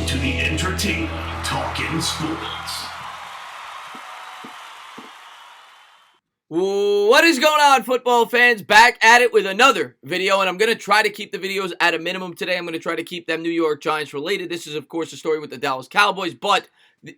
to the entertainment Talking Sports. What is going on, football fans? Back at it with another video, and I'm going to try to keep the videos at a minimum today. I'm going to try to keep them New York Giants related. This is, of course, a story with the Dallas Cowboys, but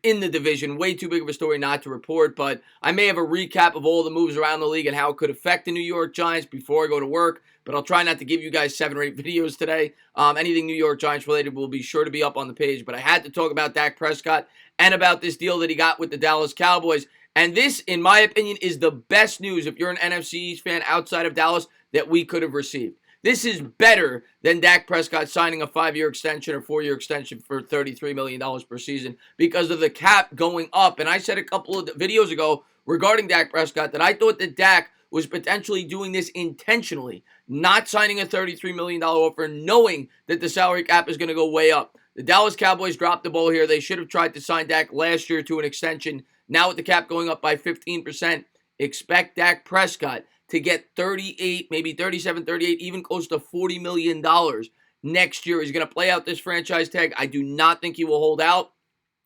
in the division, way too big of a story not to report, but I may have a recap of all the moves around the league and how it could affect the New York Giants before I go to work, but I'll try not to give you guys 7 or 8 videos today. Anything New York Giants related will be sure to be up on the page, but I had to talk about Dak Prescott and about this deal that he got with the Dallas Cowboys. And this, in my opinion, is the best news if you're an NFC East fan outside of Dallas that we could have received. This is better than Dak Prescott signing a 5-year extension or 4-year extension for $33 million per season because of the cap going up. And I said a couple of videos ago regarding Dak Prescott that I thought that Dak was potentially doing this intentionally, not signing a $33 million offer, knowing that the salary cap is going to go way up. The Dallas Cowboys dropped the ball here. They should have tried to sign Dak last year to an extension. Now with the cap going up by 15%, expect Dak Prescott to get 38, maybe 37, 38, even close to $40 million next year. He's going to play out this franchise tag. I do not think he will hold out.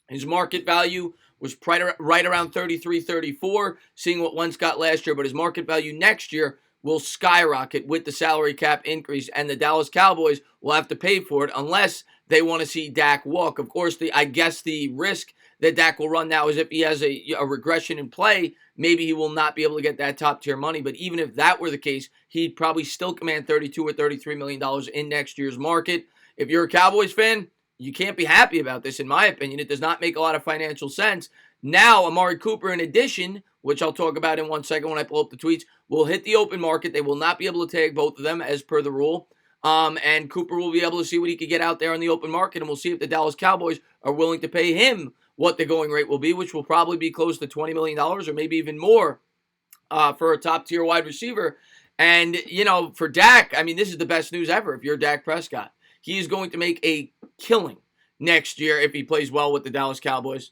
His market value was right around 33, 34, seeing what Wentz got last year, but his market value next year will skyrocket with the salary cap increase, and the Dallas Cowboys will have to pay for it unless they want to see Dak walk. Of course, I guess the risk that Dak will run now is if he has a regression in play, maybe he will not be able to get that top-tier money. But even if that were the case, he'd probably still command $32 or $33 million in next year's market. If you're a Cowboys fan, you can't be happy about this, in my opinion. It does not make a lot of financial sense. Now, Amari Cooper, in addition, which I'll talk about in 1 second when I pull up the tweets, will hit the open market. They will not be able to tag both of them as per the rule. And Cooper will be able to see what he could get out there on the open market, and we'll see if the Dallas Cowboys are willing to pay him what the going rate will be, which will probably be close to $20 million or maybe even more for a top-tier wide receiver. And, for Dak, I mean, this is the best news ever if you're Dak Prescott. He is going to make a killing next year if he plays well with the Dallas Cowboys.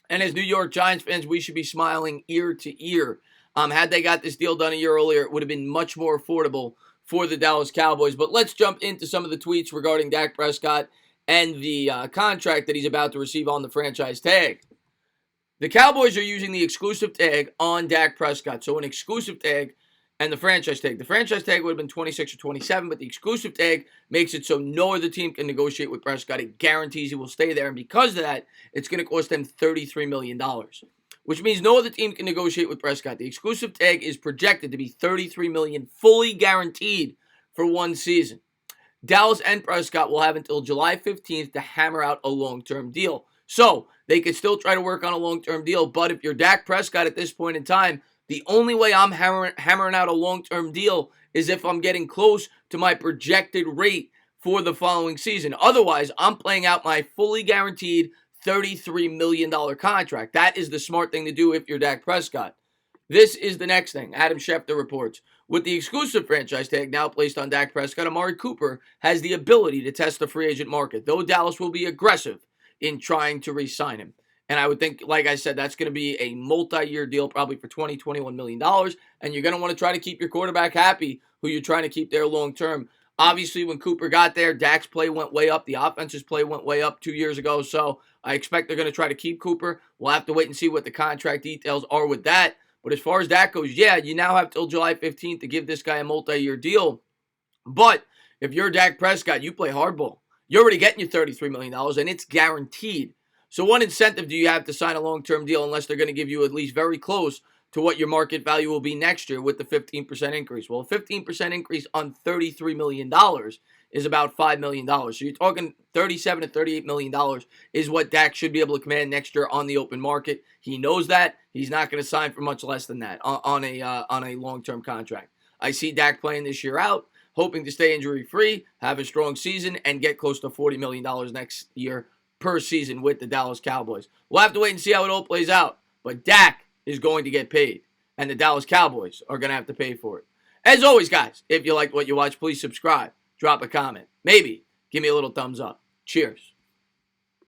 And as New York Giants fans, we should be smiling ear to ear. Had they got this deal done a year earlier, it would have been much more affordable for the Dallas Cowboys. But let's jump into some of the tweets regarding Dak Prescott and the contract that he's about to receive on the franchise tag. The Cowboys are using the exclusive tag on Dak Prescott. So an exclusive tag and the franchise tag. The franchise tag would have been 26 or 27, but the exclusive tag makes it so no other team can negotiate with Prescott. It guarantees he will stay there, and because of that, it's going to cost them $33 million, which means no other team can negotiate with Prescott. The exclusive tag is projected to be $33 million, fully guaranteed for 1 season. Dallas and Prescott will have until July 15th to hammer out a long-term deal. So they could still try to work on a long-term deal, but if you're Dak Prescott at this point in time, the only way I'm hammering out a long-term deal is if I'm getting close to my projected rate for the following season. Otherwise, I'm playing out my fully guaranteed $33 million contract. That is the smart thing to do if you're Dak Prescott. This is the next thing. Adam Schefter reports, with the exclusive franchise tag now placed on Dak Prescott, Amari Cooper has the ability to test the free agent market, though Dallas will be aggressive in trying to re-sign him. And I would think, like I said, that's going to be a multi-year deal, probably for $20, $21 million. And you're going to want to try to keep your quarterback happy, who you're trying to keep there long-term. Obviously, when Cooper got there, Dak's play went way up. The offense's play went way up 2 years ago. So I expect they're going to try to keep Cooper. We'll have to wait and see what the contract details are with that. But as far as that goes, yeah, you now have till July 15th to give this guy a multi-year deal. But if you're Dak Prescott, you play hardball. You're already getting your $33 million, and it's guaranteed. So what incentive do you have to sign a long-term deal unless they're going to give you at least very close to what your market value will be next year with the 15% increase? Well, a 15% increase on $33 million is about $5 million. So you're talking $37 to $38 million is what Dak should be able to command next year on the open market. He knows that. He's not going to sign for much less than that on a long-term contract. I see Dak playing this year out, hoping to stay injury-free, have a strong season, and get close to $40 million next year per season with the Dallas Cowboys. We'll have to wait and see how it all plays out. But Dak is going to get paid, and the Dallas Cowboys are going to have to pay for it. As always, guys, if you liked what you watched, please subscribe, drop a comment, maybe give me a little thumbs up. Cheers.